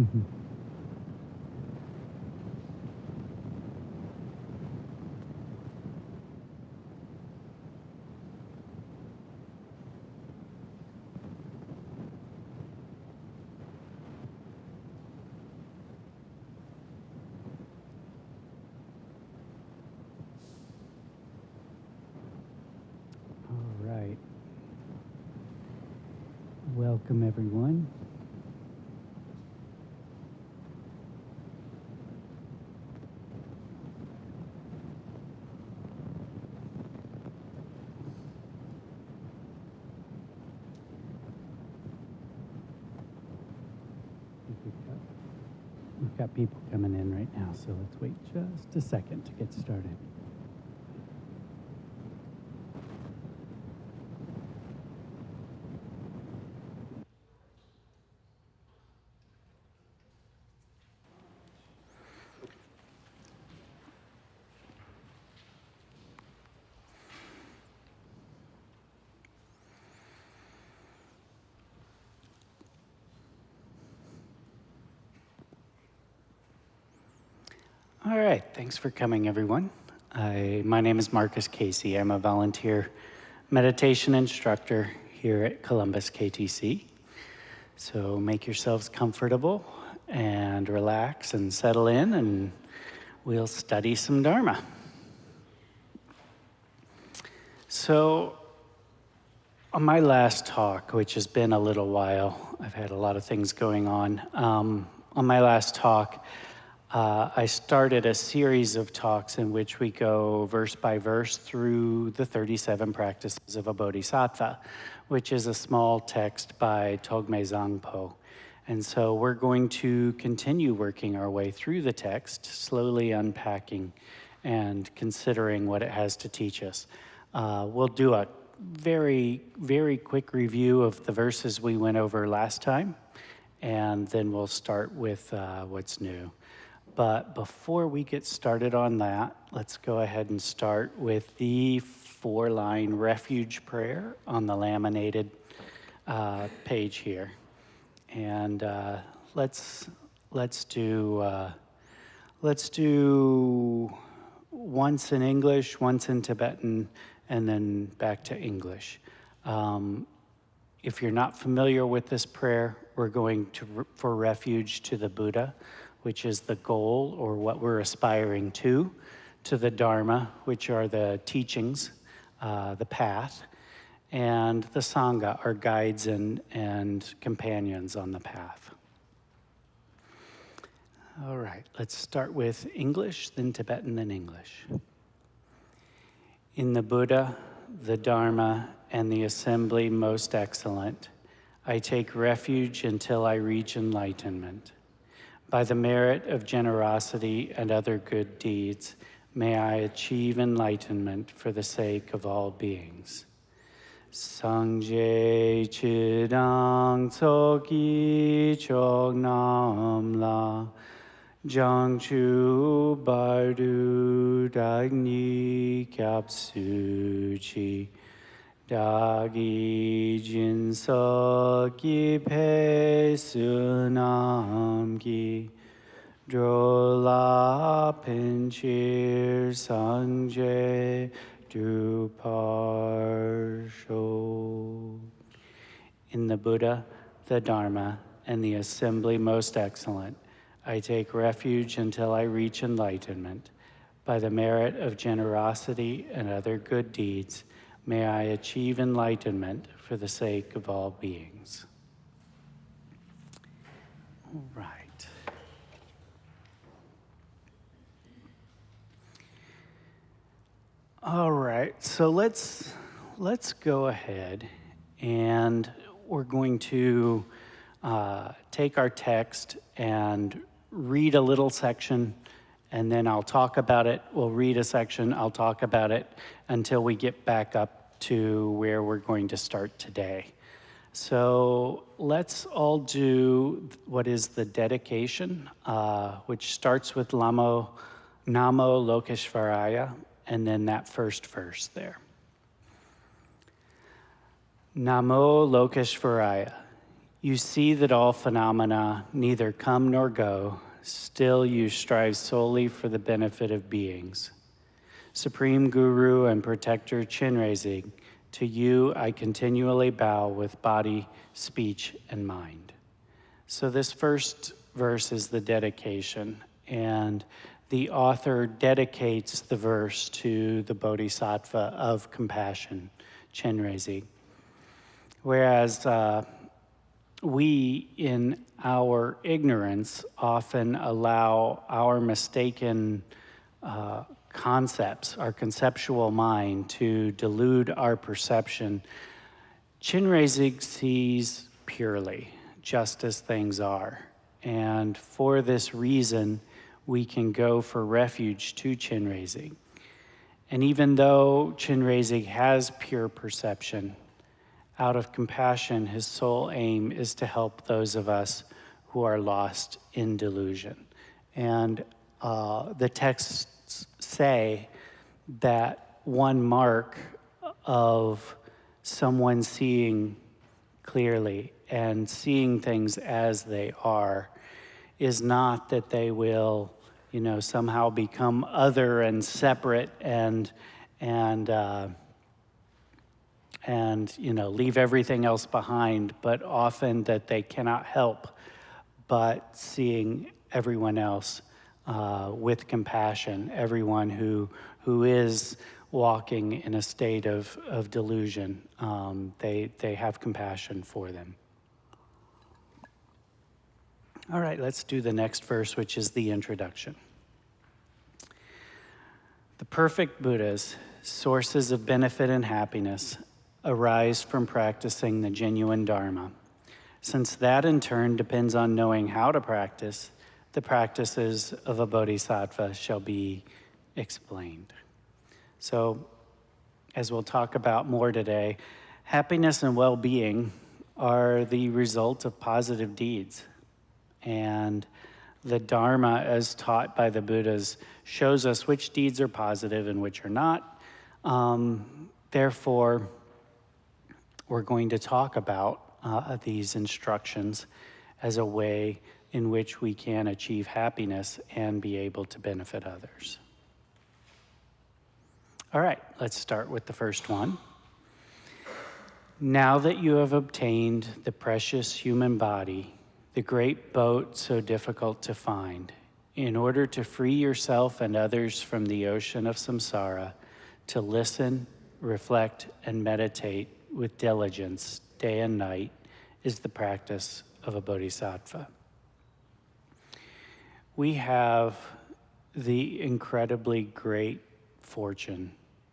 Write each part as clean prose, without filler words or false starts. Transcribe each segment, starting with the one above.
All right. Welcome, everyone. We've got people coming in right now, so let's wait just a second to get started. All right, thanks for coming, everyone. My name is Marcus Casey. I'm a volunteer meditation instructor here at Columbus KTC. So make yourselves comfortable and relax and settle in, and we'll study some Dharma. So on my last talk, which has been a little while, I've had a lot of things going on. On my last talk, I started a series of talks in which we go verse by verse through the 37 practices of a Bodhisattva, which is a small text by Togme Zangpo. And so we're going to continue working our way through the text, slowly unpacking and considering what it has to teach us. We'll do a very, very quick review of the verses we went over last time, and then we'll start with what's new. But before we get started on that, let's go ahead and start with the 4-line refuge prayer on the laminated page here. And let's do once in English, once in Tibetan, and then back to English. If you're not familiar with this prayer, we're going for refuge to the Buddha, which is the goal or what we're aspiring to the Dharma, which are the teachings, the path, and the Sangha, our guides and companions on the path. All right, let's start with English, then Tibetan, then English. In the Buddha, the Dharma, and the assembly most excellent, I take refuge until I reach enlightenment. By the merit of generosity and other good deeds, may I achieve enlightenment for the sake of all beings. Sangye chidang tsoki chognam la, jangchu bardu dagni kyapsuchi, dagi jinso ki pe sunam ki, drola pinchir sangye duparsho. In the Buddha, the Dharma, and the assembly most excellent, I take refuge until I reach enlightenment. By the merit of generosity and other good deeds, may I achieve enlightenment for the sake of all beings. All right. All right, so let's go ahead, and we're going to take our text and read a little section, and then I'll talk about it. We'll read a section, I'll talk about it until we get back up to where we're going to start today. So let's all do what is the dedication, which starts with Namo Lokeshvaraya, and then that first verse there. Namo Lokeshvaraya. You see that all phenomena neither come nor go, still you strive solely for the benefit of beings. Supreme Guru and Protector Chenrezig, to you I continually bow with body, speech, and mind. So this first verse is the dedication, and the author dedicates the verse to the Bodhisattva of compassion, Chenrezig. Whereas we, in our ignorance, often allow our mistaken concepts, our conceptual mind, to delude our perception. Chenrezig sees purely, just as things are. And for this reason, we can go for refuge to Chenrezig. And even though Chenrezig has pure perception, out of compassion, his sole aim is to help those of us who are lost in delusion. And the texts say that one mark of someone seeing clearly and seeing things as they are is not that they will, somehow become other and separate and leave everything else behind, but often that they cannot help but seeing everyone else with compassion, everyone who is walking in a state of delusion. They have compassion for them. All right, let's do the next verse, which is the introduction. The perfect Buddhas, sources of benefit and happiness, arise from practicing the genuine Dharma. Since that in turn depends on knowing how to practice, the practices of a bodhisattva shall be explained. So, as we'll talk about more today, happiness and well-being are the result of positive deeds. And the Dharma, as taught by the Buddhas, shows us which deeds are positive and which are not. Therefore, we're going to talk about these instructions as a way in which we can achieve happiness and be able to benefit others. All right, let's start with the first one. Now that you have obtained the precious human body, the great boat so difficult to find, in order to free yourself and others from the ocean of samsara, to listen, reflect, and meditate with diligence day and night is the practice of a bodhisattva. We have the incredibly great fortune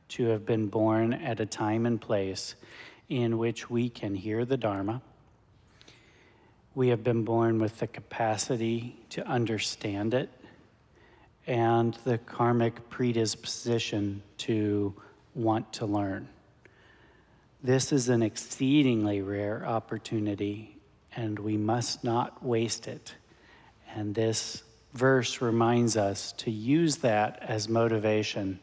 to have been born at a time and place in which we can hear the Dharma. We have been born with the capacity to understand it and the karmic predisposition to want to learn. This is an exceedingly rare opportunity, and we must not waste it. And this verse reminds us to use that as motivation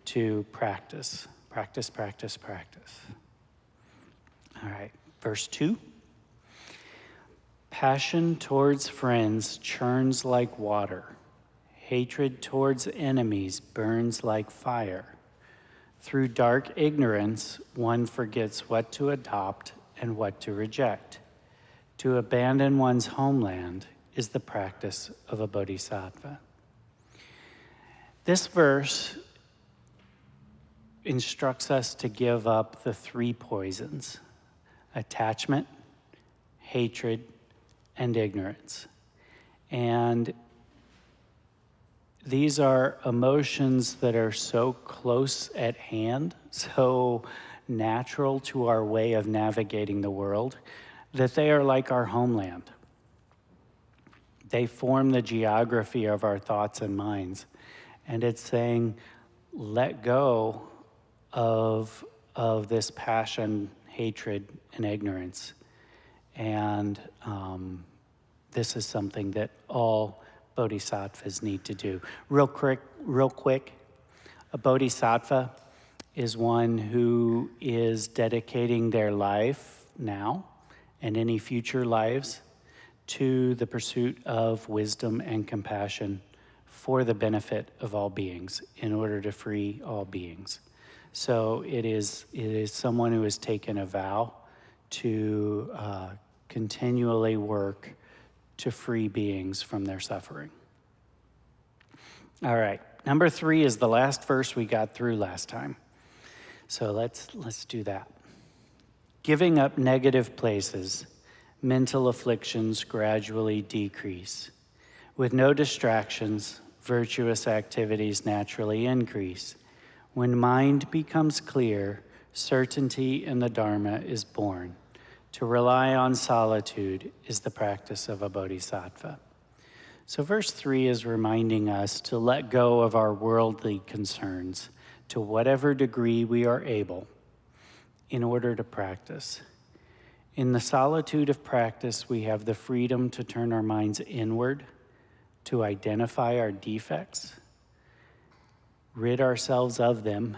to practice. Practice, practice, practice. All right, verse 2. Passion towards friends churns like water. Hatred towards enemies burns like fire. Through dark ignorance, one forgets what to adopt and what to reject. To abandon one's homeland is the practice of a bodhisattva. This verse instructs us to give up the three poisons: attachment, hatred, and ignorance. And these are emotions that are so close at hand, so natural to our way of navigating the world, that they are like our homeland. They form the geography of our thoughts and minds. And it's saying, let go of this passion, hatred, and ignorance. And this is something that all bodhisattvas need to do. Real quick, a bodhisattva is one who is dedicating their life now and any future lives to the pursuit of wisdom and compassion for the benefit of all beings, in order to free all beings. So it is someone who has taken a vow to continually work to free beings from their suffering. All right, number 3 is the last verse we got through last time. So let's do that. Giving up negative places, mental afflictions gradually decrease. With no distractions, virtuous activities naturally increase. When mind becomes clear, certainty in the Dharma is born. To rely on solitude is the practice of a bodhisattva. So verse 3 is reminding us to let go of our worldly concerns to whatever degree we are able in order to practice. In the solitude of practice, we have the freedom to turn our minds inward, to identify our defects, rid ourselves of them,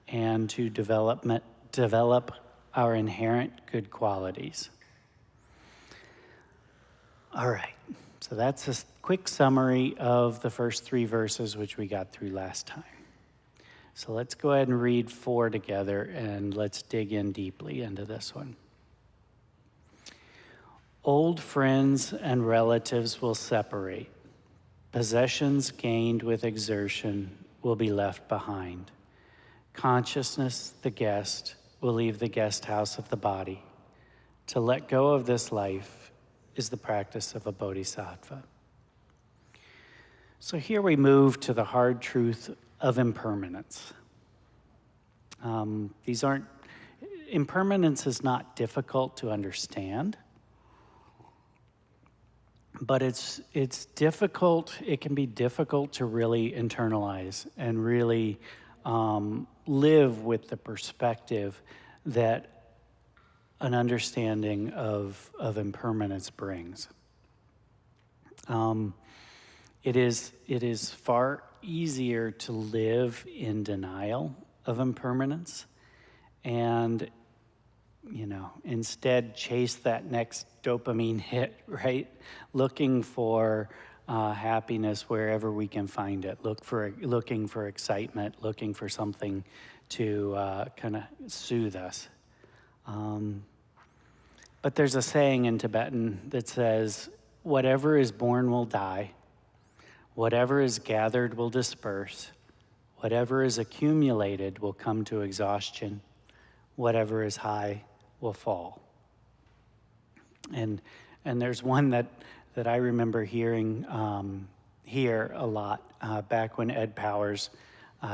and to develop our inherent good qualities. All right, so that's a quick summary of the first 3 verses which we got through last time. So let's go ahead and read 4 together, and let's dig in deeply into this one. Old friends and relatives will separate. Possessions gained with exertion will be left behind. Consciousness, the guest, will leave the guest house of the body. To let go of this life is the practice of a bodhisattva. So here we move to the hard truth of impermanence. Impermanence is not difficult to understand, but it's difficult, it can be difficult to really internalize and really live with the perspective that an understanding of impermanence brings. It is far easier to live in denial of impermanence and, instead chase that next dopamine hit, right? Looking for happiness wherever we can find it. Looking for excitement, looking for something to kind of soothe us. But there's a saying in Tibetan that says, whatever is born will die. Whatever is gathered will disperse. Whatever is accumulated will come to exhaustion. Whatever is high will fall. And there's one that I remember hearing here a lot back when Ed Powers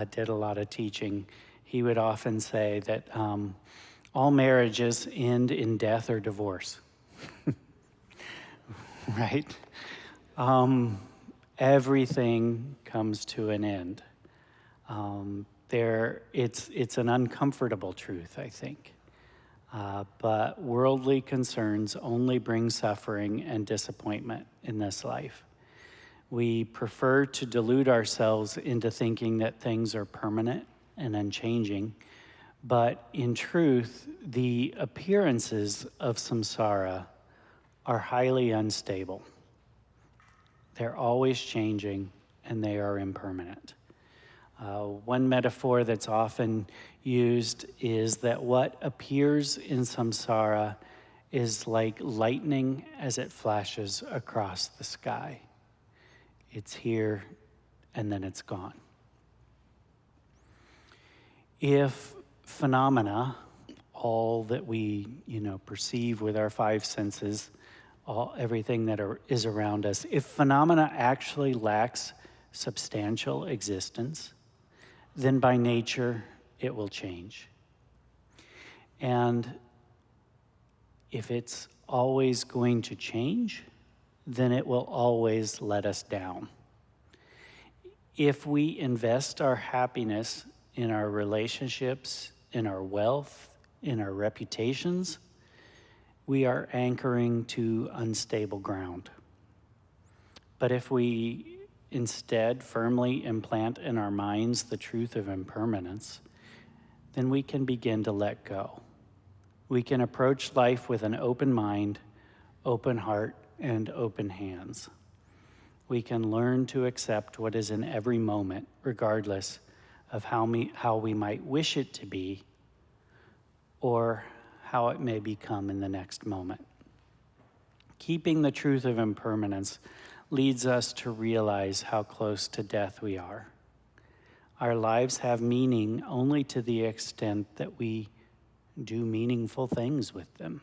did a lot of teaching. He would often say that all marriages end in death or divorce. Right? Everything comes to an end. It's an uncomfortable truth, I think. But worldly concerns only bring suffering and disappointment in this life. We prefer to delude ourselves into thinking that things are permanent and unchanging, but in truth, the appearances of samsara are highly unstable. They're always changing, and they are impermanent. One metaphor that's often used is that what appears in samsara is like lightning as it flashes across the sky. It's here, and then it's gone. If phenomena, all that we perceive with our 5 senses, everything that is around us, if phenomena actually lacks substantial existence, then by nature it will change. And if it's always going to change, then it will always let us down. If we invest our happiness in our relationships, in our wealth, in our reputations, we are anchoring to unstable ground. But if we instead firmly implant in our minds the truth of impermanence, then we can begin to let go. We can approach life with an open mind, open heart, and open hands. We can learn to accept what is in every moment, regardless of how we might wish it to be or how it may become in the next moment. Keeping the truth of impermanence leads us to realize how close to death we are. Our lives have meaning only to the extent that we do meaningful things with them.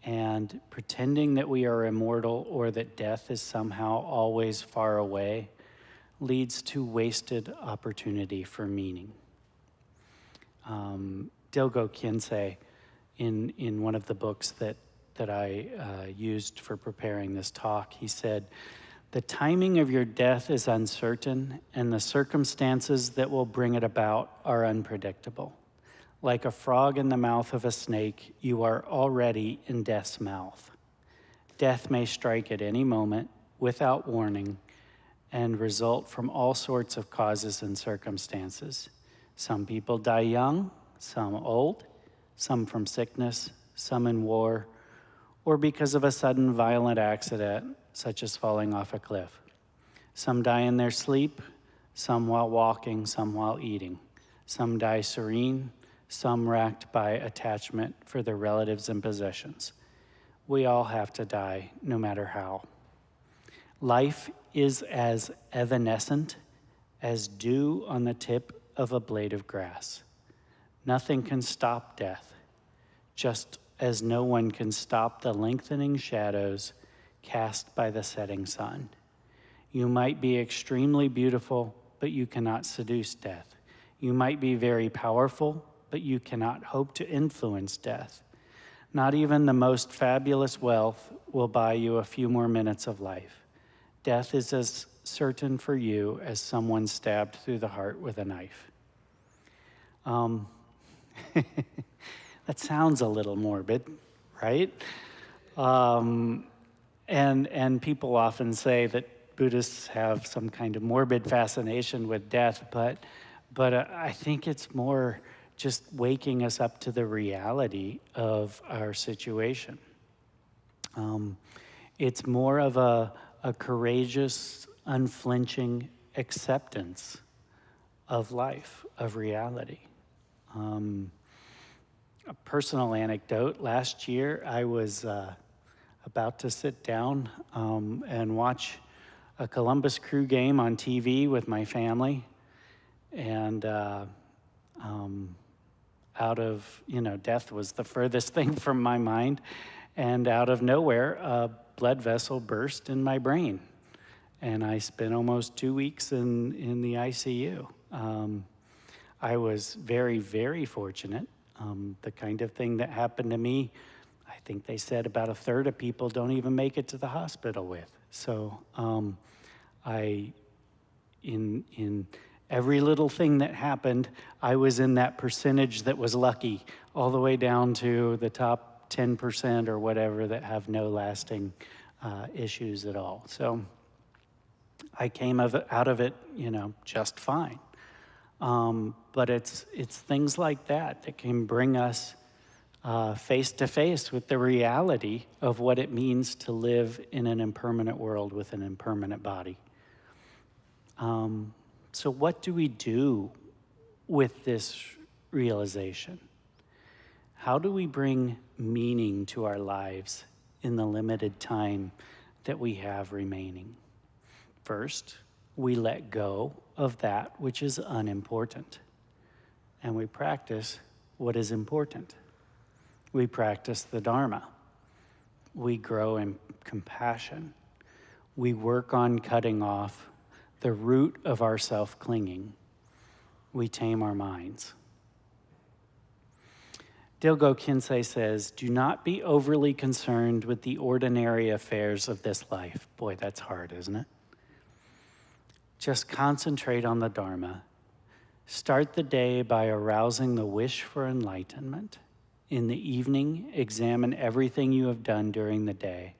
And pretending that we are immortal or that death is somehow always far away leads to wasted opportunity for meaning. Dilgo Khyentse, in one of the books that I used for preparing this talk, he said, "The timing of your death is uncertain, and the circumstances that will bring it about are unpredictable. Like a frog in the mouth of a snake, you are already in death's mouth. Death may strike at any moment without warning and result from all sorts of causes and circumstances. Some people die young, some old, some from sickness, some in war, or because of a sudden violent accident, such as falling off a cliff. Some die in their sleep, some while walking, some while eating. Some die serene, some racked by attachment for their relatives and possessions. We all have to die, no matter how. Life is as evanescent as dew on the tip of a blade of grass. Nothing can stop death, just as no one can stop the lengthening shadows cast by the setting sun. You might be extremely beautiful, but you cannot seduce death. You might be very powerful, but you cannot hope to influence death. Not even the most fabulous wealth will buy you a few more minutes of life. Death is as certain for you as someone stabbed through the heart with a knife." That sounds a little morbid, right? And people often say that Buddhists have some kind of morbid fascination with death, but I think it's more just waking us up to the reality of our situation. It's more of a courageous, unflinching acceptance of life, of reality. A personal anecdote, last year I was about to sit down and watch a Columbus Crew game on TV with my family, and out of, death was the furthest thing from my mind, and out of nowhere, a blood vessel burst in my brain, and I spent almost 2 weeks in the ICU. I was very, very fortunate. The kind of thing that happened to me, I think they said about a third of people don't even make it to the hospital with. So in every little thing that happened, I was in that percentage that was lucky, all the way down to the top 10% or whatever that have no lasting issues at all. So I came out of it, just fine. But it's things like that can bring us face to face with the reality of what it means to live in an impermanent world with an impermanent body. So what do we do with this realization? How do we bring meaning to our lives in the limited time that we have remaining? First, we let go of that which is unimportant, and we practice what is important. We practice the Dharma. We grow in compassion. We work on cutting off the root of our self-clinging. We tame our minds. Dilgo Khyentse says, "Do not be overly concerned with the ordinary affairs of this life." Boy, that's hard, isn't it? Just concentrate on the Dharma. Start the day by arousing the wish for enlightenment. In the evening, examine everything you have done during the day.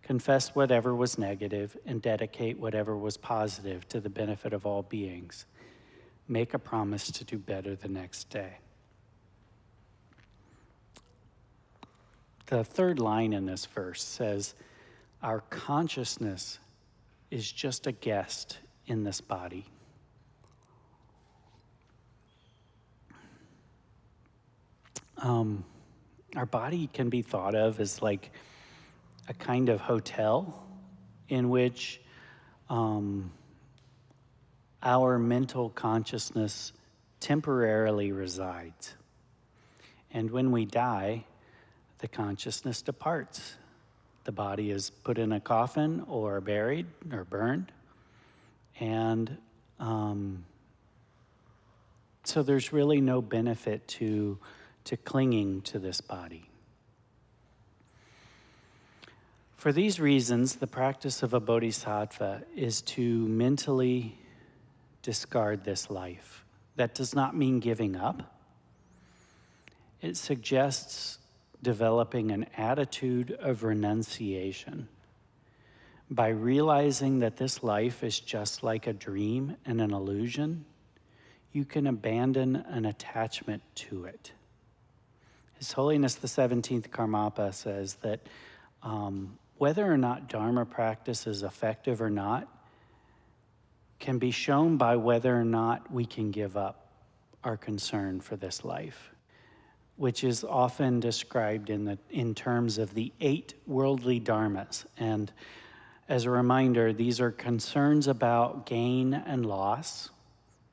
Confess whatever was negative and dedicate whatever was positive to the benefit of all beings. Make a promise to do better the next day. The third line in this verse says, our consciousness is just a guest in this body. Our body can be thought of as like a kind of hotel in which our mental consciousness temporarily resides. And when we die, the consciousness departs. The body is put in a coffin or buried or burned. And so there's really no benefit to clinging to this body. For these reasons, the practice of a bodhisattva is to mentally discard this life. That does not mean giving up. It suggests developing an attitude of renunciation by realizing that this life is just like a dream and an illusion. You can abandon an attachment to it. His Holiness the 17th Karmapa says that whether or not Dharma practice is effective or not can be shown by whether or not we can give up our concern for this life, which is often described in terms of the 8 worldly dharmas. And as a reminder, these are concerns about gain and loss,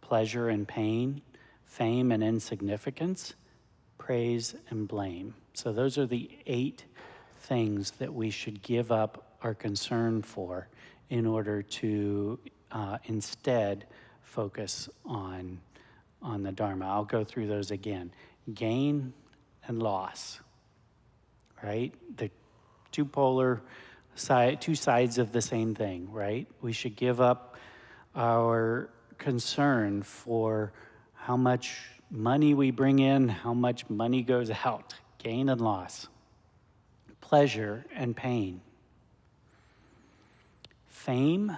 pleasure and pain, fame and insignificance, praise and blame. So those are the 8 things that we should give up our concern for in order to instead focus on the Dharma. I'll go through those again. Gain and loss, right? The two sides of the same thing, right? We should give up our concern for how much money we bring in, how much money goes out. Gain and loss. Pleasure and pain. Fame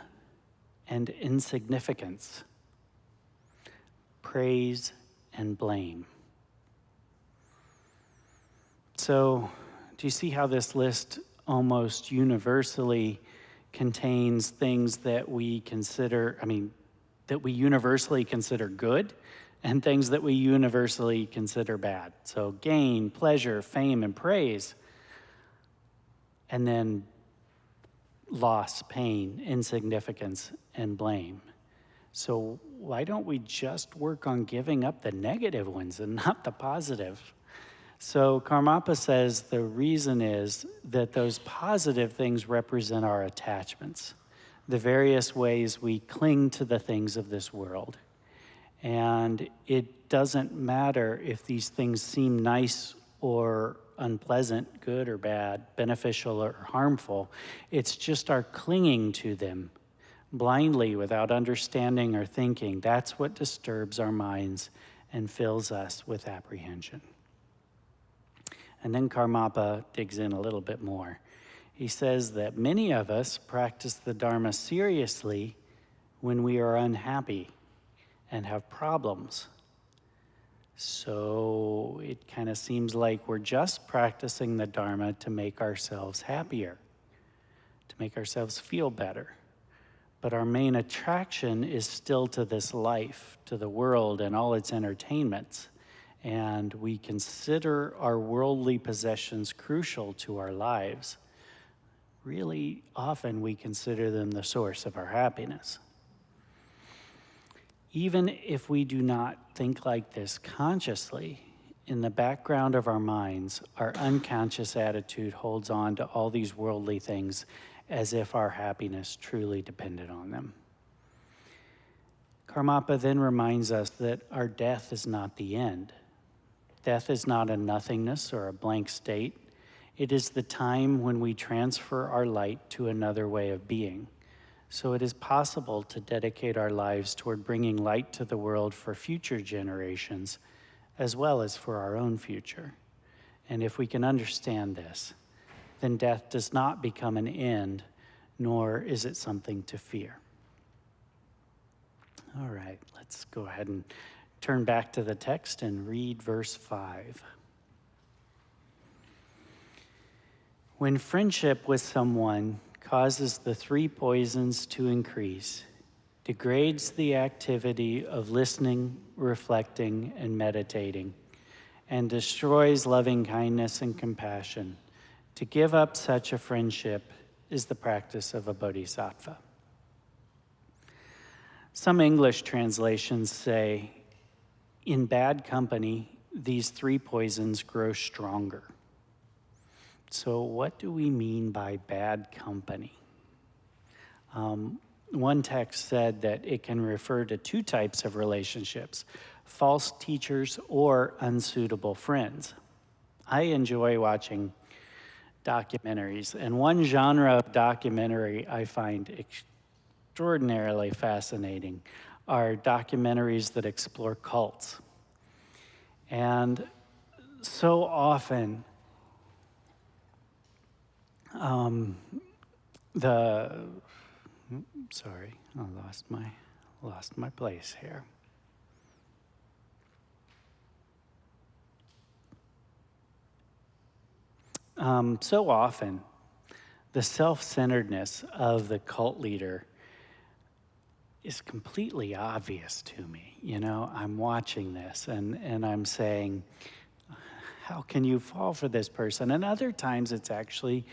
and insignificance. Praise and blame. So, do you see how this list almost universally contains things that we consider, that we universally consider good and things that we universally consider bad? So gain, pleasure, fame, and praise. And then loss, pain, insignificance, and blame. So why don't we just work on giving up the negative ones and not the positive? So Karmapa says the reason is that those positive things represent our attachments, the various ways we cling to the things of this world. And it doesn't matter if these things seem nice or unpleasant, good or bad, beneficial or harmful. It's just our clinging to them blindly without understanding or thinking. That's what disturbs our minds and fills us with apprehension. And then Karmapa digs in a little bit more. He says that many of us practice the Dharma seriously when we are unhappy and have problems. So it kind of seems like we're just practicing the Dharma to make ourselves happier, to make ourselves feel better. But our main attraction is still to this life, to the world and all its entertainments. And we consider our worldly possessions crucial to our lives. Really often we consider them the source of our happiness. Even if we do not think like this consciously, in the background of our minds, our unconscious attitude holds on to all these worldly things as if our happiness truly depended on them. Karmapa then reminds us that our death is not the end. Death is not a nothingness or a blank state. It is the time when we transfer our light to another way of being. So it is possible to dedicate our lives toward bringing light to the world for future generations, as well as for our own future. And if we can understand this, then death does not become an end, nor is it something to fear. All right, let's go ahead and turn back to the text and read verse 5. When friendship with someone causes the three poisons to increase, degrades the activity of listening, reflecting, and meditating, and destroys loving kindness and compassion, to give up such a friendship is the practice of a bodhisattva. Some English translations say, in bad company, these three poisons grow stronger. So what do we mean by bad company? One text said that it can refer to two types of relationships, false teachers or unsuitable friends. I enjoy watching documentaries, and one genre of documentary I find extraordinarily fascinating are documentaries that explore cults. And so often, sorry, I lost my place here. So often, the self-centeredness of the cult leader is completely obvious to me. You know, I'm watching this and I'm saying, how can you fall for this person? And other times it's actually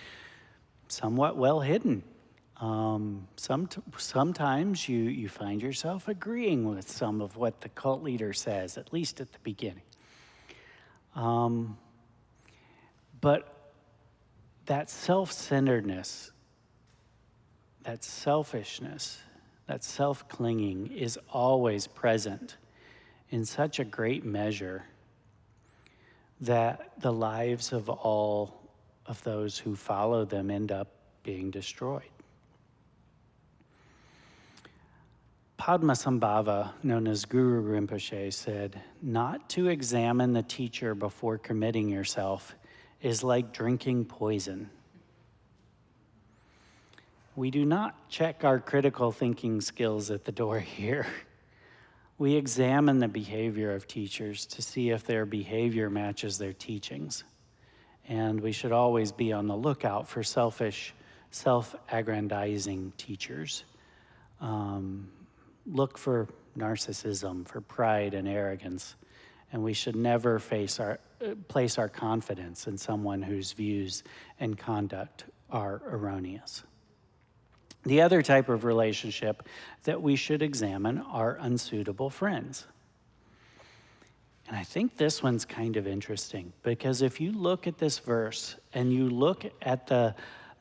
somewhat well hidden. Sometimes you find yourself agreeing with some of what the cult leader says, at least at the beginning. But that self-centeredness, that selfishness, that self-clinging is always present in such a great measure that the lives of all of those who follow them end up being destroyed. Padmasambhava, known as Guru Rinpoche, said, "Not to examine the teacher before committing yourself is like drinking poison." We do not check our critical thinking skills at the door here. We examine the behavior of teachers to see if their behavior matches their teachings. And we should always be on the lookout for selfish, self-aggrandizing teachers. Look for narcissism, for pride and arrogance. And we should never place our confidence in someone whose views and conduct are erroneous. The other type of relationship that we should examine are unsuitable friends. And I think this one's kind of interesting, because if you look at this verse and you look at the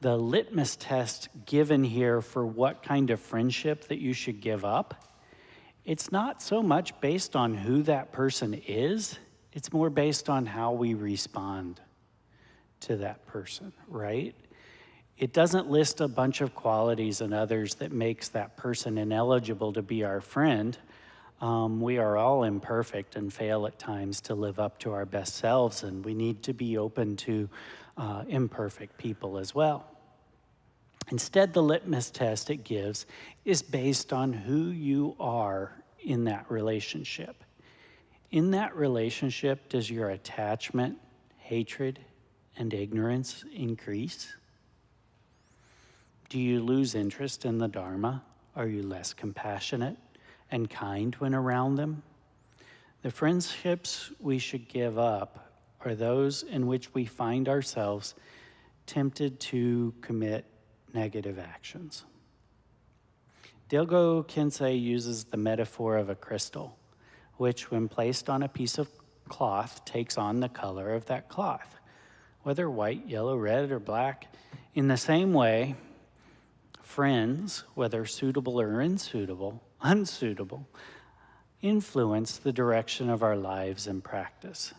litmus test given here for what kind of friendship that you should give up, it's not so much based on who that person is, it's more based on how we respond to that person, right? It doesn't list a bunch of qualities and others that makes that person ineligible to be our friend. We are all imperfect and fail at times to live up to our best selves, and we need to be open to imperfect people as well. Instead, the litmus test it gives is based on who you are in that relationship. In that relationship, does your attachment, hatred, and ignorance increase? Do you lose interest in the Dharma? Are you less compassionate and kind when around them? The friendships we should give up are those in which we find ourselves tempted to commit negative actions. Dilgo Khyentse uses the metaphor of a crystal, which when placed on a piece of cloth takes on the color of that cloth, whether white, yellow, red, or black. In the same way, friends, whether suitable or unsuitable, influence the direction of our lives and practice.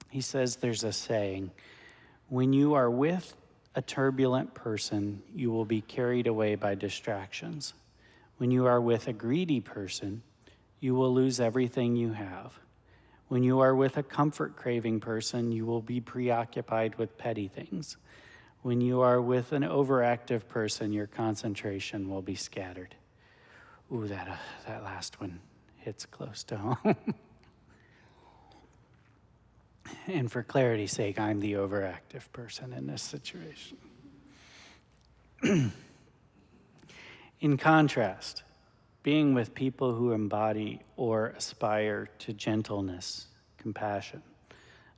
He says there's a saying, when you are with a turbulent person, you will be carried away by distractions. When you are with a greedy person, you will lose everything you have. When you are with a comfort-craving person, you will be preoccupied with petty things. When you are with an overactive person, your concentration will be scattered. Ooh, that last one hits close to home. And for clarity's sake, I'm the overactive person in this situation. In contrast, being with people who embody or aspire to gentleness, compassion,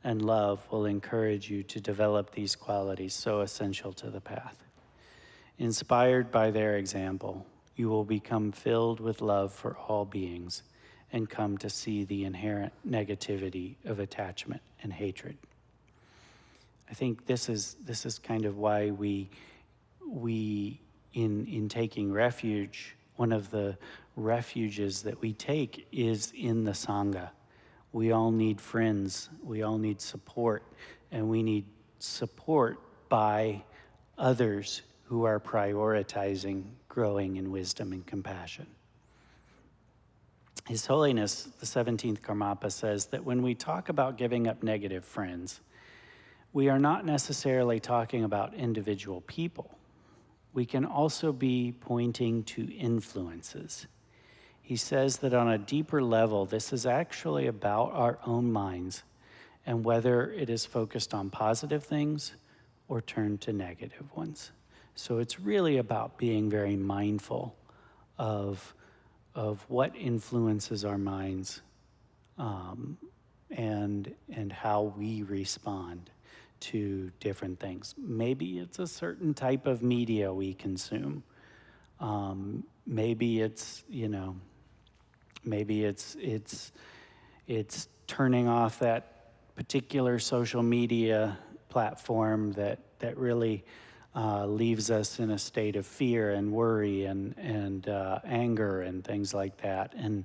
and love will encourage you to develop these qualities so essential to the path. Inspired by their example, you will become filled with love for all beings and come to see the inherent negativity of attachment and hatred. I think this is kind of why we in taking refuge, one of the refuges that we take is in the Sangha. We all need friends, we all need support, and we need support by others who are prioritizing growing in wisdom and compassion. His Holiness, the 17th Karmapa, says that when we talk about giving up negative friends, we are not necessarily talking about individual people. We can also be pointing to influences. He says that on a deeper level, this is actually about our own minds and whether it is focused on positive things or turned to negative ones. So it's really about being very mindful of what influences our minds and how we respond to different things. Maybe it's a certain type of media we consume. Maybe it's, maybe it's turning off that particular social media platform that really leaves us in a state of fear and worry and anger and things like that, and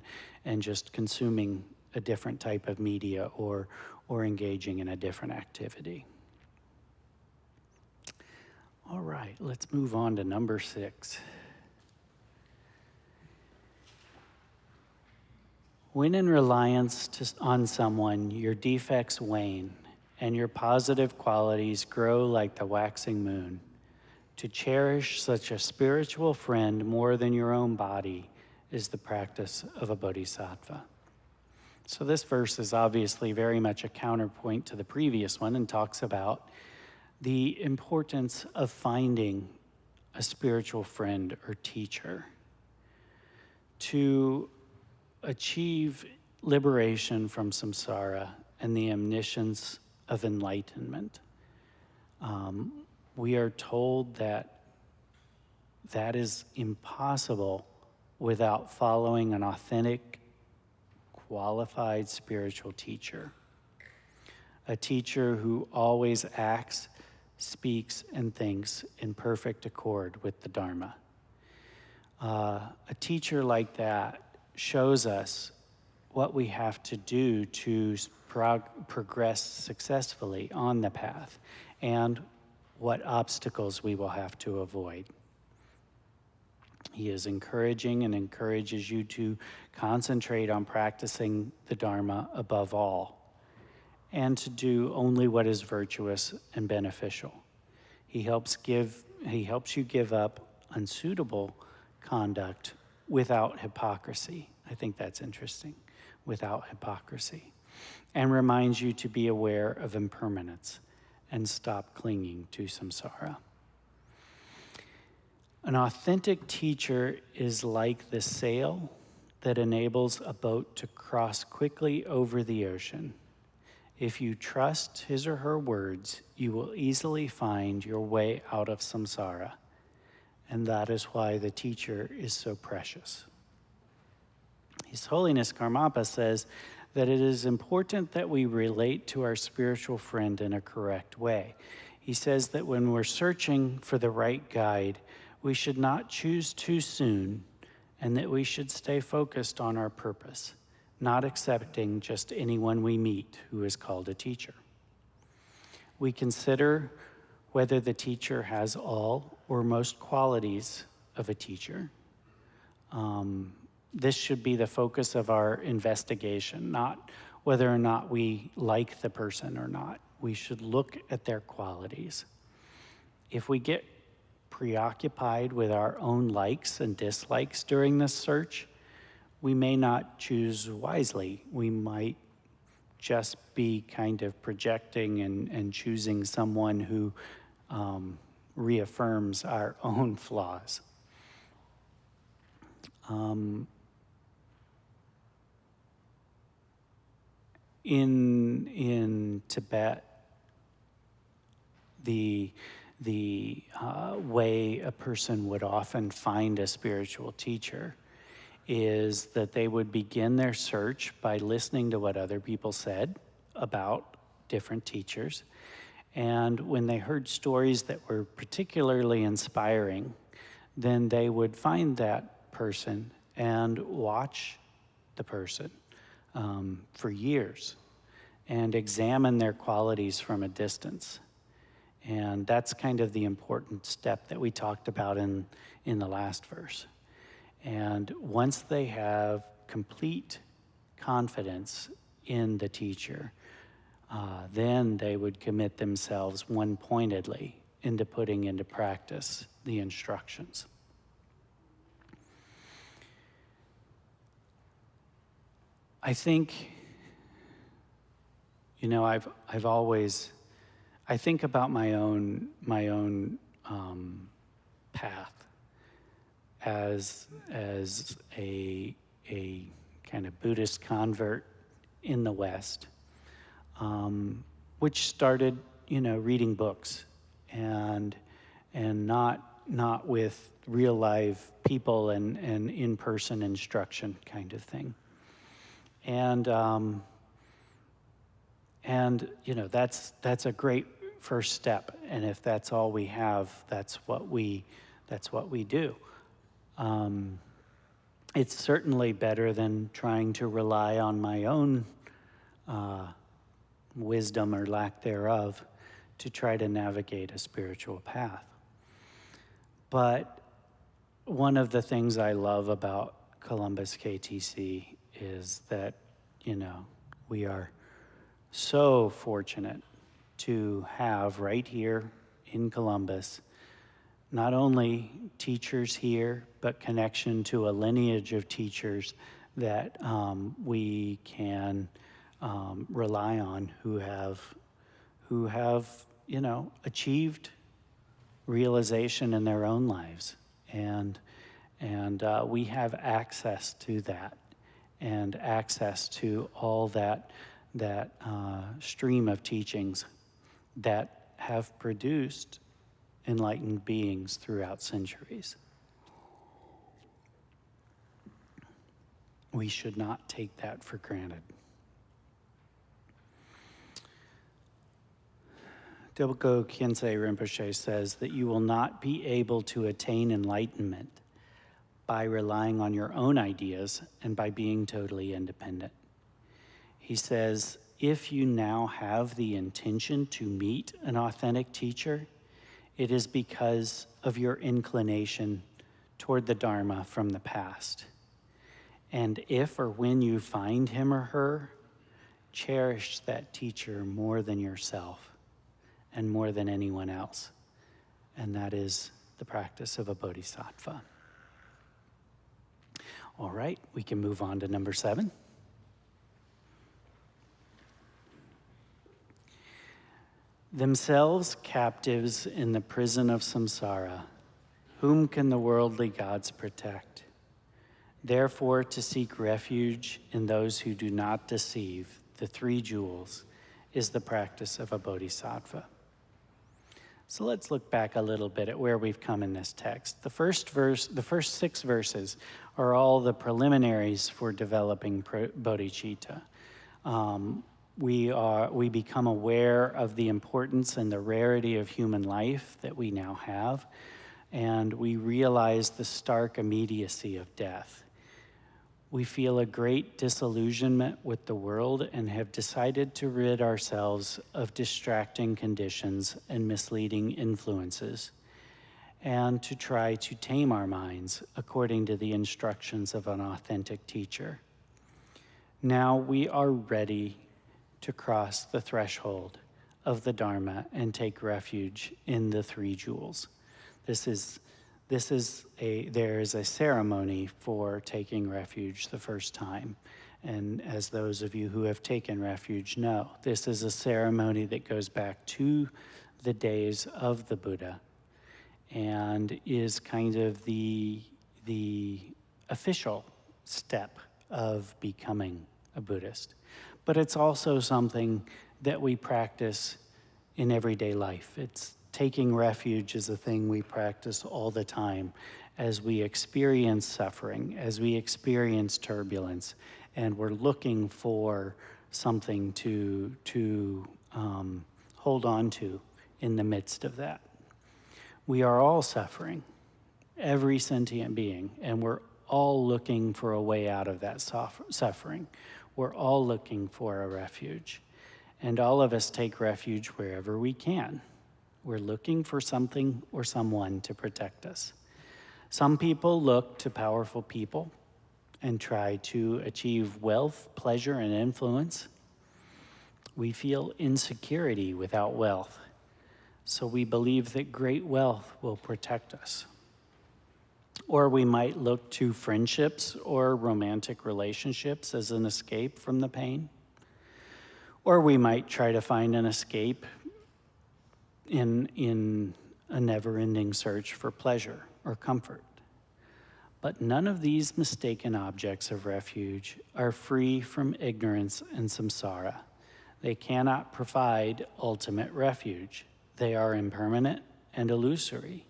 just consuming a different type of media or engaging in a different activity. All right, let's move on to number 6. When in reliance on someone, your defects wane and your positive qualities grow like the waxing moon. To cherish such a spiritual friend more than your own body is the practice of a bodhisattva. So this verse is obviously very much a counterpoint to the previous one and talks about the importance of finding a spiritual friend or teacher to achieve liberation from samsara and the omniscience of enlightenment. We are told that is impossible without following an authentic, qualified spiritual teacher. A teacher who always acts, speaks, and thinks in perfect accord with the Dharma. A teacher like that shows us what we have to do to progress successfully on the path and what obstacles we will have to avoid. He is encouraging and encourages you to concentrate on practicing the Dharma above all, and to do only what is virtuous and beneficial. He helps you give up unsuitable conduct without hypocrisy. I think that's interesting, without hypocrisy. And reminds you to be aware of impermanence and stop clinging to samsara. An authentic teacher is like the sail that enables a boat to cross quickly over the ocean. If you trust his or her words, you will easily find your way out of samsara. And that is why the teacher is so precious. His Holiness Karmapa says that it is important that we relate to our spiritual friend in a correct way. He says that when we're searching for the right guide, we should not choose too soon, and that we should stay focused on our purpose, not accepting just anyone we meet who is called a teacher. We consider whether the teacher has all or most qualities of a teacher. This should be the focus of our investigation, not whether or not we like the person or not. We should look at their qualities. If we get preoccupied with our own likes and dislikes during this search, we may not choose wisely. We might just be kind of projecting and choosing someone who reaffirms our own flaws. In Tibet, the way a person would often find a spiritual teacher is that they would begin their search by listening to what other people said about different teachers. And when they heard stories that were particularly inspiring, then they would find that person and watch the person for years and examine their qualities from a distance. And that's kind of the important step that we talked about in the last verse. And once they have complete confidence in the teacher, then they would commit themselves one-pointedly into putting into practice the instructions. I think, I've always, I think about my own path as a kind of Buddhist convert in the West, which started, reading books and not with real live people and in-person instruction kind of thing. And that's a great first step. And if that's all we have, that's what we do. It's certainly better than trying to rely on my own wisdom or lack thereof to try to navigate a spiritual path. But one of the things I love about Columbus KTC is that, we are so fortunate to have right here in Columbus not only teachers here, but connection to a lineage of teachers that we can rely on who have achieved realization in their own lives, and we have access to that, and access to all that stream of teachings that have produced enlightened beings throughout centuries. We should not take that for granted. Dilgo Khyentse Rinpoche says that you will not be able to attain enlightenment by relying on your own ideas and by being totally independent. He says, if you now have the intention to meet an authentic teacher, it is because of your inclination toward the Dharma from the past. And if or when you find him or her, cherish that teacher more than yourself and more than anyone else. And that is the practice of a bodhisattva. All right, we can move on to number 7. Themselves captives in the prison of samsara, whom can the worldly gods protect? Therefore, to seek refuge in those who do not deceive, the 3 jewels, is the practice of a bodhisattva. So let's look back a little bit at where we've come in this text. The first 6 verses are all the preliminaries for developing bodhicitta. We become aware of the importance and the rarity of human life that we now have, and we realize the stark immediacy of death. We feel a great disillusionment with the world and have decided to rid ourselves of distracting conditions and misleading influences, and to try to tame our minds according to the instructions of an authentic teacher. Now we are ready to cross the threshold of the Dharma and take refuge in the 3 jewels. There is a ceremony for taking refuge the first time, And as those of you who have taken refuge know, this is a ceremony that goes back to the days of the Buddha and is kind of the official step of becoming a Buddhist. But it's also something that we practice in everyday life. It's taking refuge is a thing we practice all the time as we experience suffering, as we experience turbulence, and we're looking for something to hold on to in the midst of that. We are all suffering, every sentient being, and we're all looking for a way out of that suffering. We're all looking for a refuge, and all of us take refuge wherever we can. We're looking for something or someone to protect us. Some people look to powerful people and try to achieve wealth, pleasure, and influence. We feel insecurity without wealth, so we believe that great wealth will protect us. Or we might look to friendships or romantic relationships as an escape from the pain. Or we might try to find an escape in a never-ending search for pleasure or comfort. But none of these mistaken objects of refuge are free from ignorance and samsara. They cannot provide ultimate refuge. They are impermanent and illusory.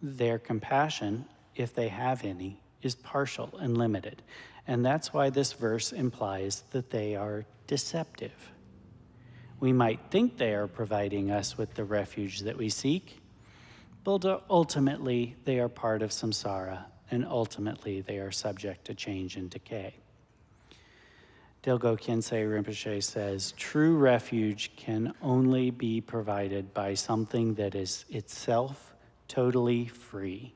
Their compassion, if they have any, is partial and limited. And that's why this verse implies that they are deceptive. We might think they are providing us with the refuge that we seek, but ultimately they are part of samsara, and ultimately they are subject to change and decay. Dilgo Khyentse Rinpoche says, true refuge can only be provided by something that is itself totally free,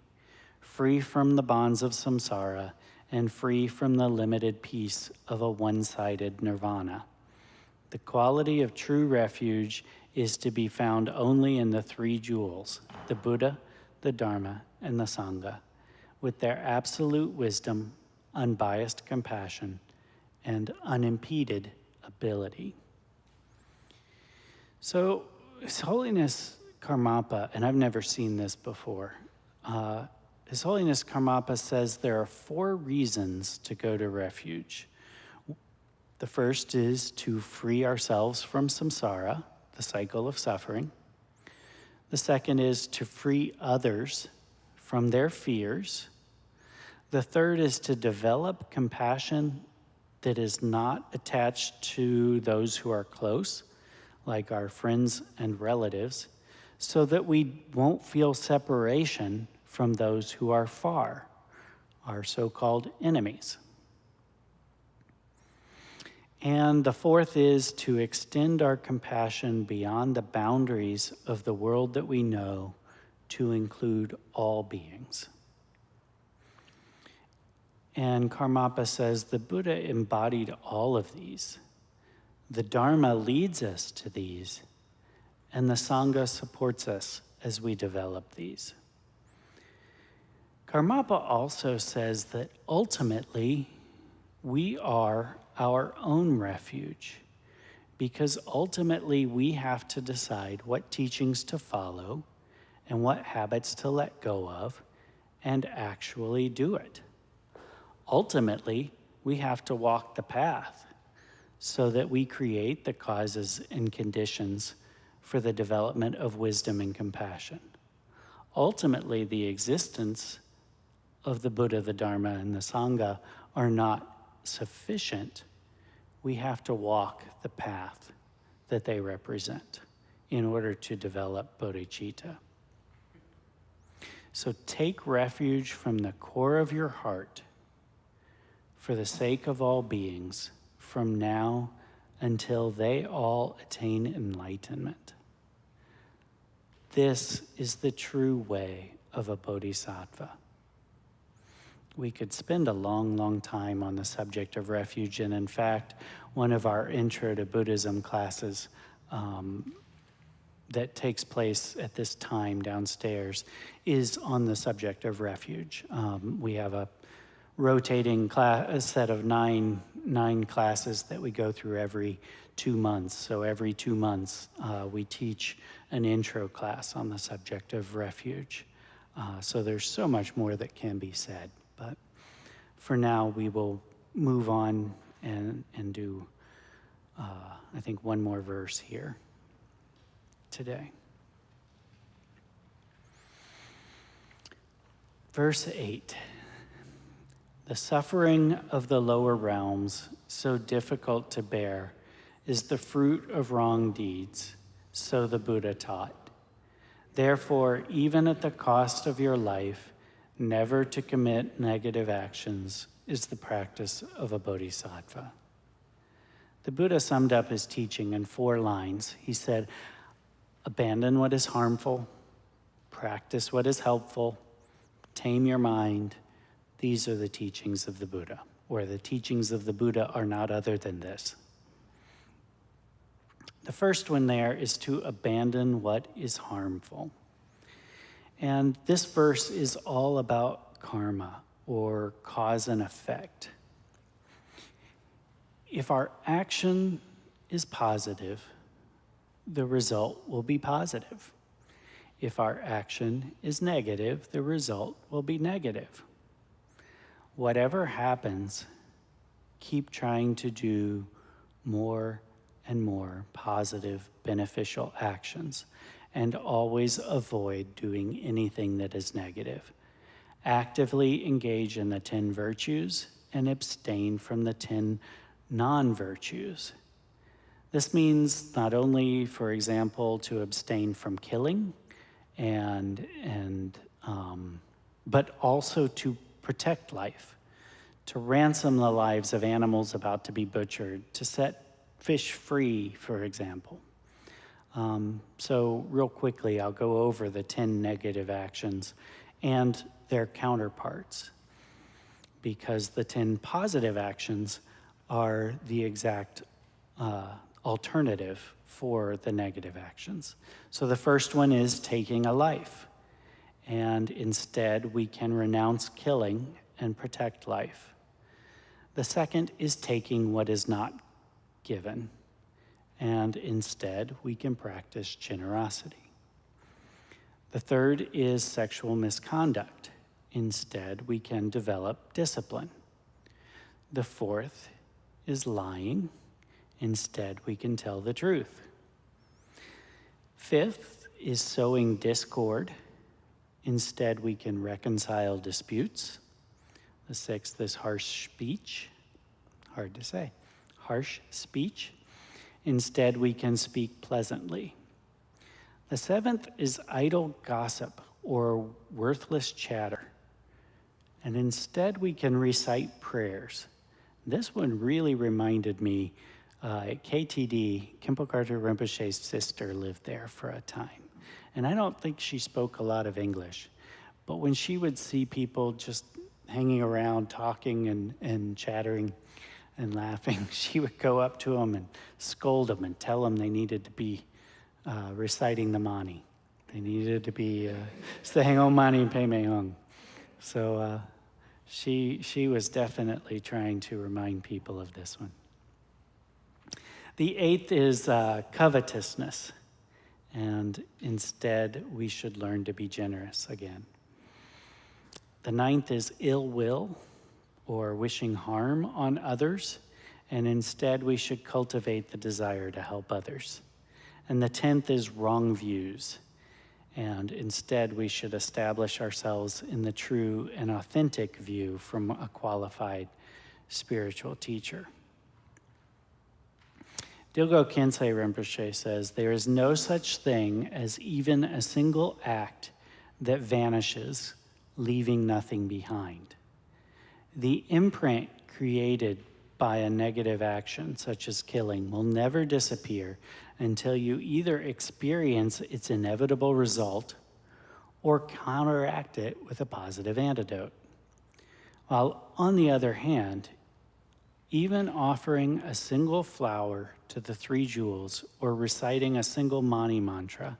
free from the bonds of samsara, and free from the limited peace of a one-sided nirvana. The quality of true refuge is to be found only in the three jewels, the Buddha, the Dharma, and the Sangha, with their absolute wisdom, unbiased compassion, and unimpeded ability. So His Holiness Karmapa, and I've never seen this before, His Holiness Karmapa says there are 4 reasons to go to refuge. The first is to free ourselves from samsara, the cycle of suffering. The second is to free others from their fears. The third is to develop compassion that is not attached to those who are close, like our friends and relatives, so that we won't feel separation from those who are far, our so-called enemies. And the fourth is to extend our compassion beyond the boundaries of the world that we know to include all beings. And Karmapa says the Buddha embodied all of these. The Dharma leads us to these, and the Sangha supports us as we develop these. Karmapa also says that ultimately we are our own refuge, because ultimately we have to decide what teachings to follow and what habits to let go of and actually do it. Ultimately, we have to walk the path so that we create the causes and conditions for the development of wisdom and compassion. Ultimately, the existence of the Buddha, the Dharma, and the Sangha are not sufficient. We have to walk the path that they represent in order to develop bodhicitta. So take refuge from the core of your heart for the sake of all beings from now until they all attain enlightenment. This is the true way of a bodhisattva. We could spend a long, long time on the subject of refuge, and in fact, one of our Intro to Buddhism classes that takes place at this time downstairs is on the subject of refuge. We have a rotating a set of nine classes that we go through every 2 months. So every 2 months, we teach an intro class on the subject of refuge. So there's so much more that can be said. But for now, we will move on and do, I think, one more verse here today. Verse 8. The suffering of the lower realms, so difficult to bear, is the fruit of wrong deeds, so the Buddha taught. Therefore, even at the cost of your life, never to commit negative actions is the practice of a bodhisattva. The Buddha summed up his teaching in 4 lines. He said, abandon what is harmful, practice what is helpful, tame your mind. These are the teachings of the Buddha, or the teachings of the Buddha are not other than this. The first one there is to abandon what is harmful. And this verse is all about karma, or cause and effect. If our action is positive, the result will be positive. If our action is negative, the result will be negative. Whatever happens, keep trying to do more and more positive, beneficial actions, and always avoid doing anything that is negative. Actively engage in the 10 virtues and abstain from the 10 non-virtues. This means not only, for example, to abstain from killing, but also to protect life, to ransom the lives of animals about to be butchered, to set fish free, for example. So real quickly, I'll go over the 10 negative actions and their counterparts, because the 10 positive actions are the exact alternative for the negative actions. So the first one is taking a life. And instead, we can renounce killing and protect life. The second is taking what is not given. And instead, we can practice generosity. The third is sexual misconduct. Instead, we can develop discipline. The fourth is lying. Instead, we can tell the truth. Fifth is sowing discord. Instead, we can reconcile disputes. The sixth is harsh speech. Hard to say. Harsh speech. Instead, we can speak pleasantly. The seventh is idle gossip or worthless chatter. And instead, we can recite prayers. This one really reminded me, at KTD, Khenpo Karthar Rinpoche's sister lived there for a time. And I don't think she spoke a lot of English. But when she would see people just hanging around, talking and chattering and laughing, she would go up to them and scold them and tell them they needed to be reciting the mani. They needed to be saying Om Mani Padme Hum. So she was definitely trying to remind people of this one. The eighth is covetousness. And instead, we should learn to be generous again. The ninth is ill will, or wishing harm on others, and instead we should cultivate the desire to help others. And the 10th is wrong views, and instead we should establish ourselves in the true and authentic view from a qualified spiritual teacher. Dilgo Khyentse Rinpoche says, there is no such thing as even a single act that vanishes, leaving nothing behind. The imprint created by a negative action, such as killing, will never disappear until you either experience its inevitable result or counteract it with a positive antidote. While on the other hand, even offering a single flower to the 3 jewels or reciting a single mani mantra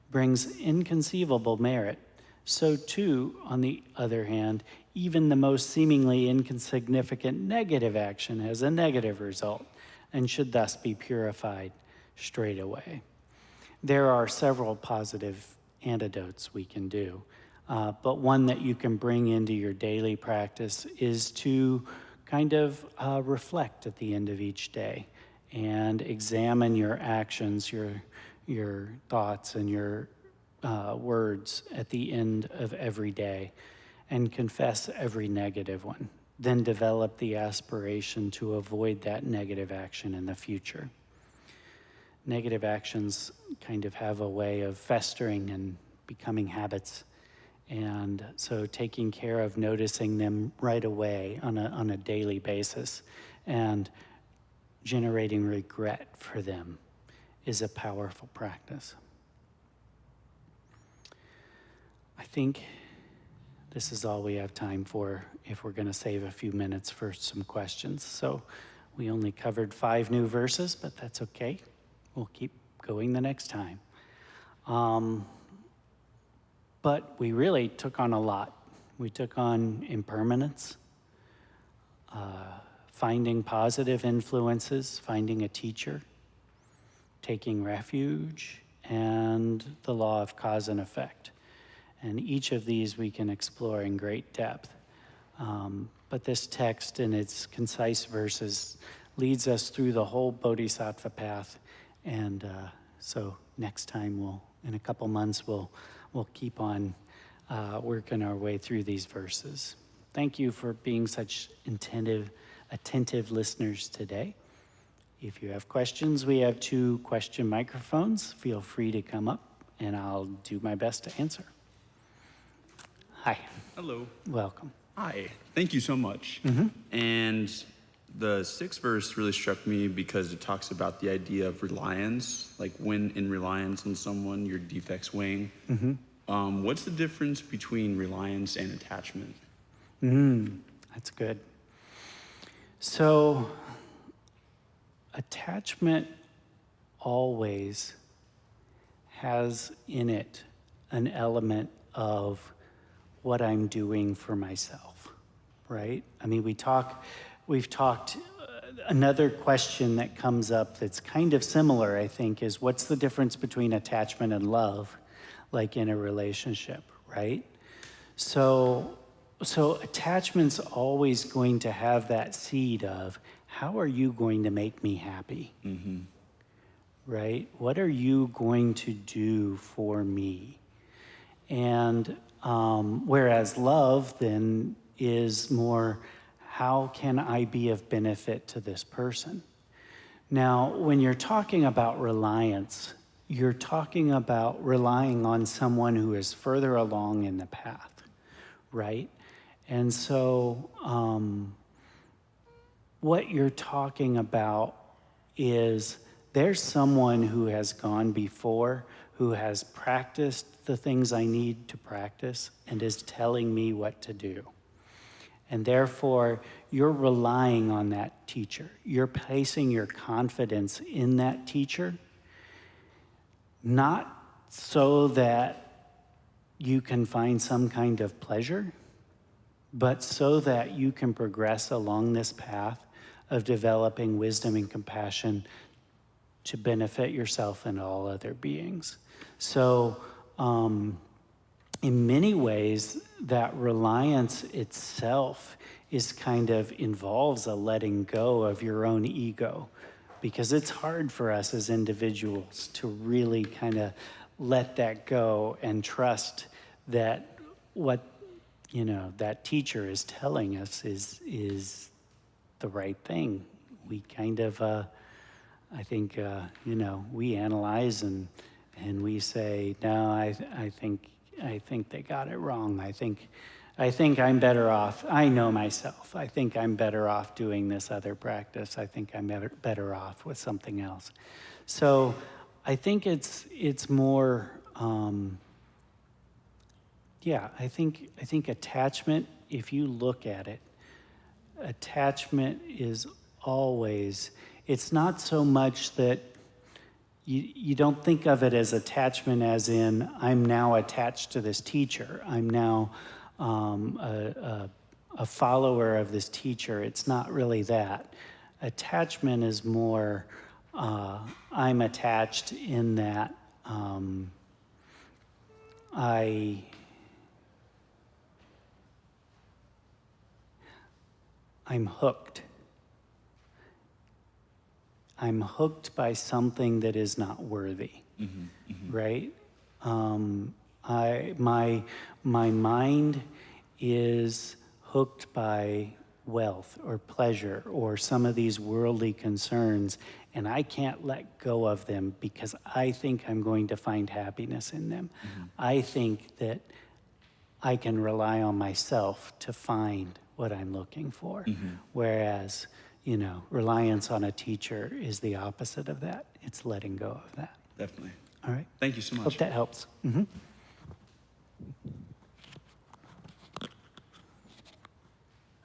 brings inconceivable merit, so too, on the other hand, even the most seemingly insignificant negative action has a negative result and should thus be purified straight away. There are several positive antidotes we can do, but one that you can bring into your daily practice is to kind of reflect at the end of each day and examine your actions, your thoughts, and your words at the end of every day, and confess every negative one. Then develop the aspiration to avoid that negative action in the future. Negative actions kind of have a way of festering and becoming habits. And so taking care of noticing them right away on a daily basis and generating regret for them is a powerful practice. I think this is all we have time for if we're going to save a few minutes for some questions. So we only covered 5 new verses, but that's okay. We'll keep going the next time. But we really took on a lot. We took on impermanence, finding positive influences, finding a teacher, taking refuge, and the law of cause and effect. And each of these we can explore in great depth. But this text in its concise verses leads us through the whole Bodhisattva path. And so next time, in a couple months, we'll keep on working our way through these verses. Thank you for being such attentive listeners today. If you have questions, we have 2 question microphones. Feel free to come up, and I'll do my best to answer. Hi. Hello. Welcome. Hi. Thank you so much. And the 6th verse really struck me because it talks about the idea of reliance, like when in reliance on someone, your defects wane. What's the difference between reliance and attachment? That's good. So, attachment always has in it an element of what I'm doing for myself, right? I mean, we've talked, another question that comes up that's kind of similar, I think, is what's the difference between attachment and love, like in a relationship, right? So attachment's always going to have that seed of, how are you going to make me happy? Right? What are you going to do for me? And whereas love then is more, how can I be of benefit to this person? Now, when you're talking about reliance, you're talking about relying on someone who is further along in the path, right? And so what you're talking about is there's someone who has gone before, who has practiced the things I need to practice and is telling me what to do. And therefore, you're relying on that teacher. You're placing your confidence in that teacher, not so that you can find some kind of pleasure, but so that you can progress along this path of developing wisdom and compassion to benefit yourself and all other beings. So, in many ways, that reliance itself is kind of involves a letting go of your own ego, because it's hard for us as individuals to really kind of let that go and trust that what, that teacher is telling us is the right thing. We kind of, I think, we analyze and we say, no, I think they got it wrong. I think I'm better off. I know myself. I think I'm better off doing this other practice. I think I'm better off with something else. So I think it's more, I think attachment, if you look at it, attachment is always, it's not so much that you don't think of it as attachment as in, I'm now attached to this teacher. I'm now a follower of this teacher. It's not really that. Attachment is more, I'm attached in that I'm hooked. I'm hooked by something that is not worthy, right? My mind is hooked by wealth or pleasure or some of these worldly concerns, and I can't let go of them because I think I'm going to find happiness in them. I think that I can rely on myself to find what I'm looking for. Whereas, reliance on a teacher is the opposite of that. It's letting go of that. Definitely. All right. Thank you so much. Hope that helps.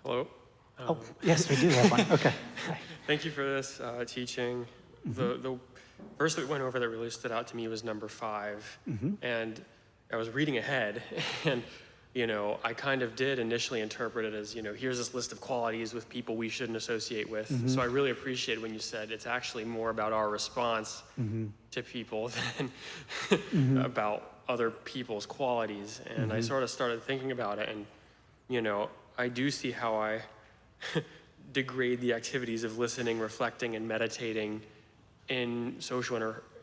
Hello. Oh, yes, we do have one. Okay. Thank you for this teaching. The verse that we went over that really stood out to me was number 5. And I was reading ahead, and I kind of did initially interpret it as, here's this list of qualities with people we shouldn't associate with. So I really appreciate when you said it's actually more about our response to people than about other people's qualities. And I sort of started thinking about it, and, I do see how I degrade the activities of listening, reflecting, and meditating in social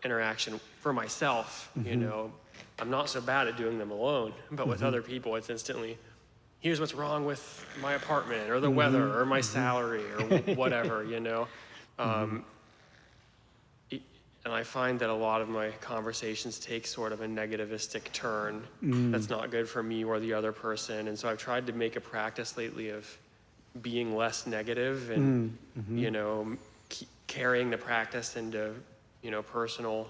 interaction for myself. I'm not so bad at doing them alone, but with other people, it's instantly, here's what's wrong with my apartment or the weather or my salary or whatever, And I find that a lot of my conversations take sort of a negativistic turn that's not good for me or the other person. And so I've tried to make a practice lately of being less negative and, carrying the practice into, personal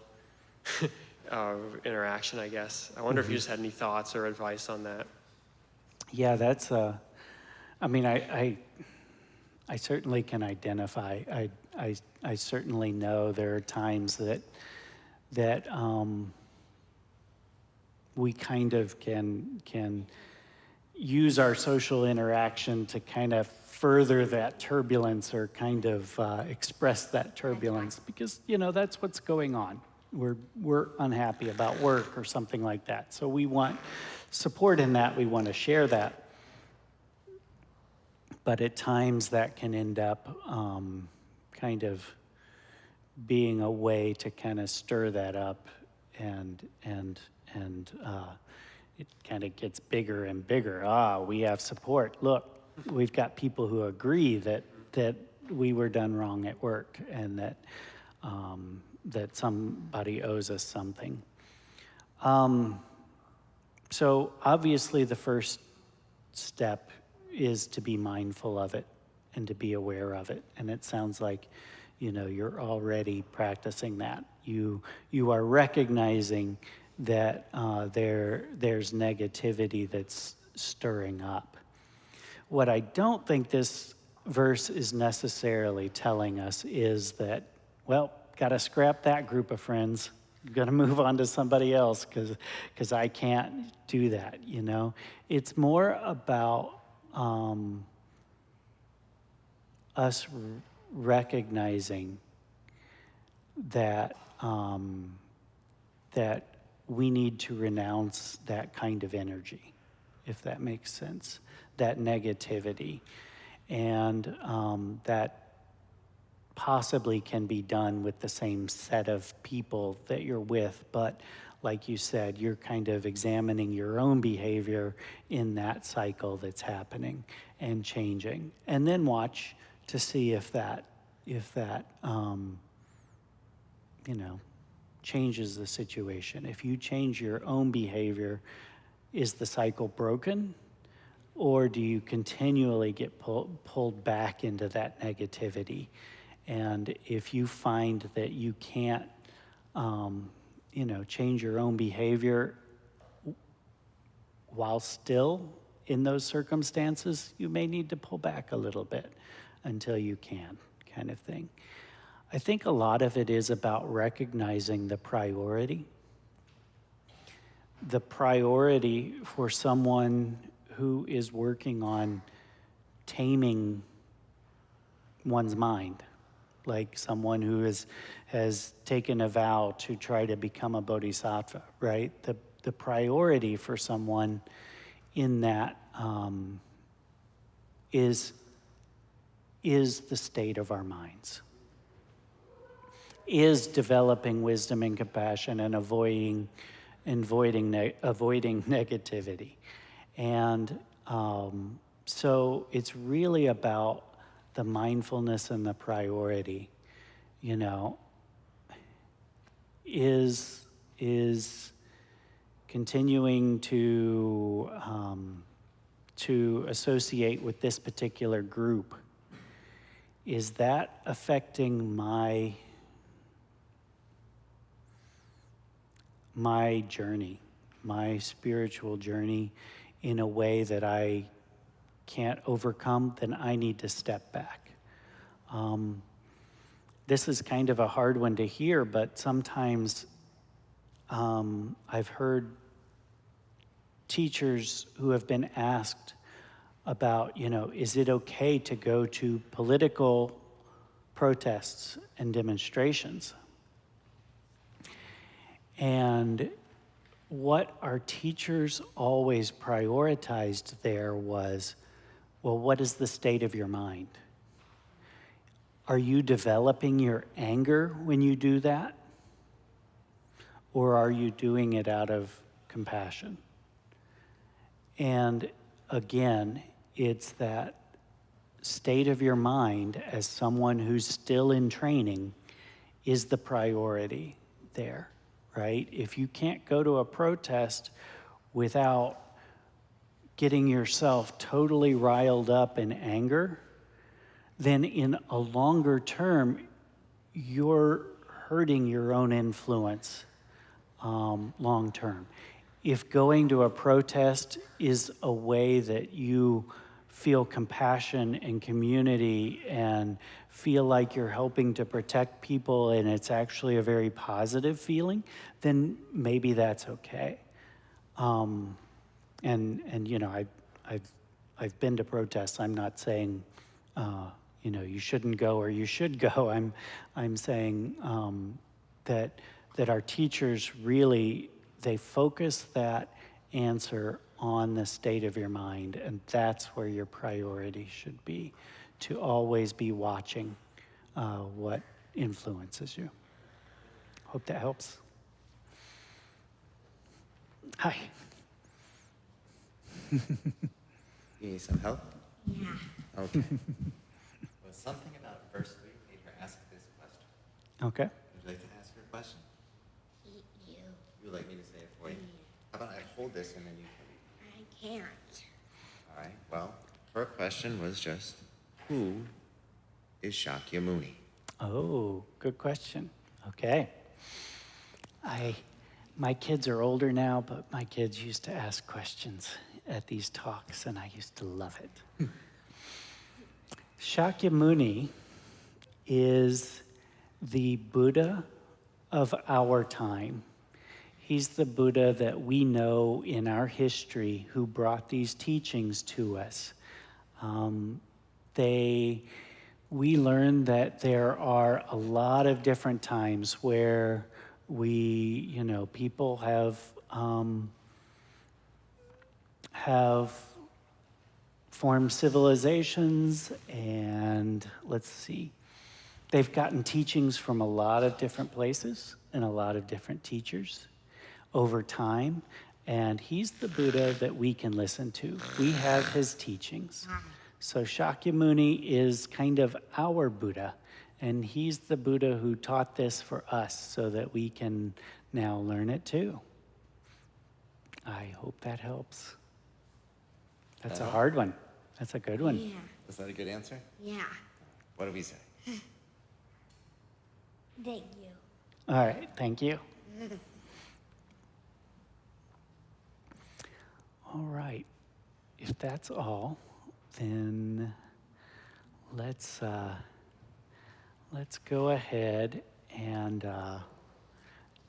interaction, I guess. I wonder if you just had any thoughts or advice on that. Yeah, that's I certainly can identify. I certainly know there are times that we kind of can use our social interaction to kind of further that turbulence or kind of express that turbulence because that's what's going on. We're unhappy about work or something like that. So we want support in that. We want to share that. But at times that can end up kind of being a way to kind of stir that up, and it kind of gets bigger and bigger. We have support. Look, we've got people who agree that we were done wrong at work, and that somebody owes us something. So obviously the first step is to be mindful of it and to be aware of it. And it sounds like, you're already practicing that. You are recognizing that there's negativity that's stirring up. What I don't think this verse is necessarily telling us is that, well, got to scrap that group of friends. Got to move on to somebody else because I can't do that, It's more about us recognizing that that we need to renounce that kind of energy, if that makes sense, that negativity, and that possibly can be done with the same set of people that you're with, but like you said, you're kind of examining your own behavior in that cycle that's happening and changing. And then watch to see if that changes the situation. If you change your own behavior, is the cycle broken? Or do you continually get pulled back into that negativity? And if you find that you can't, change your own behavior while still in those circumstances, you may need to pull back a little bit until you can, kind of thing. I think a lot of it is about recognizing the priority. The priority for someone who is working on taming one's mind, like someone who has taken a vow to try to become a bodhisattva, right? The priority for someone in that is the state of our minds, is developing wisdom and compassion and avoiding negativity. And so it's really about the mindfulness and the priority, you know, is continuing to associate with this particular group. Is that affecting my journey, my spiritual journey, in a way that I can't overcome? Then I need to step back. This is kind of a hard one to hear, but sometimes I've heard teachers who have been asked about, you know, is it okay to go to political protests and demonstrations? And what our teachers always prioritized there was, well, what is the state of your mind? Are you developing your anger when you do that? Or are you doing it out of compassion? And again, it's that state of your mind as someone who's still in training is the priority there, right? If you can't go to a protest without getting yourself totally riled up in anger, then in a longer term, you're hurting your own influence long term. If going to a protest is a way that you feel compassion and community and feel like you're helping to protect people and it's actually a very positive feeling, then maybe that's okay. And you know, I've been to protests. I'm not saying you know, you shouldn't go or you should go. I'm saying that our teachers really, they focus that answer on the state of your mind, and that's where your priority should be, to always be watching what influences you. Hope that helps. Hi. You need some help? Yeah. Okay. Well, something about verse 3 made her ask this question. Okay. Would you like to ask her a question? You. You would like me to say it for you? How about I hold this and then you tell me? I can't. All right. Well, her question was just, who is Shakyamuni? Oh, good question. Okay. My kids are older now, but my kids used to ask questions at these talks, and I used to love it. Shakyamuni is the Buddha of our time. He's the Buddha that we know in our history who brought these teachings to us. We learned that there are a lot of different times where people have formed civilizations, and they've gotten teachings from a lot of different places and a lot of different teachers over time, and he's the Buddha that we can listen to. We have his teachings. So Shakyamuni is kind of our Buddha, and he's the Buddha who taught this for us so that we can now learn it too. I hope that helps. That's a hard one. That's a good one. Yeah. Was that a good answer? Yeah. What do we say? Thank you. All right, thank you. All right, if that's all, then let's let's go ahead and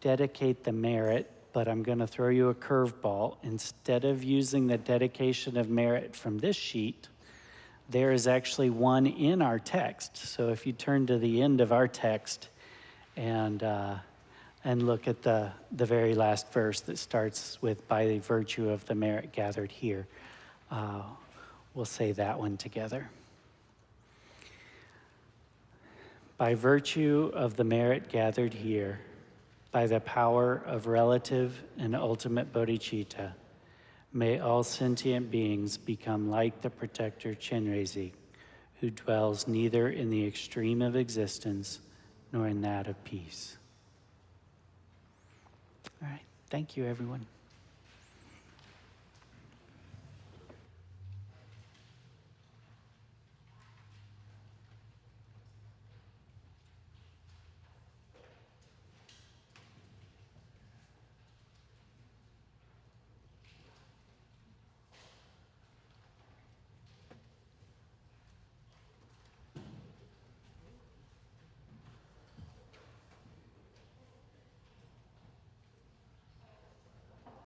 dedicate the merit, but I'm going to throw you a curveball. Instead of using the dedication of merit from this sheet, there is actually one in our text. So if you turn to the end of our text and look at the very last verse that starts with, by the virtue of the merit gathered here, we'll say that one together. By virtue of the merit gathered here, by the power of relative and ultimate bodhicitta, may all sentient beings become like the protector Chenrezig, who dwells neither in the extreme of existence nor in that of peace. All right, thank you, everyone.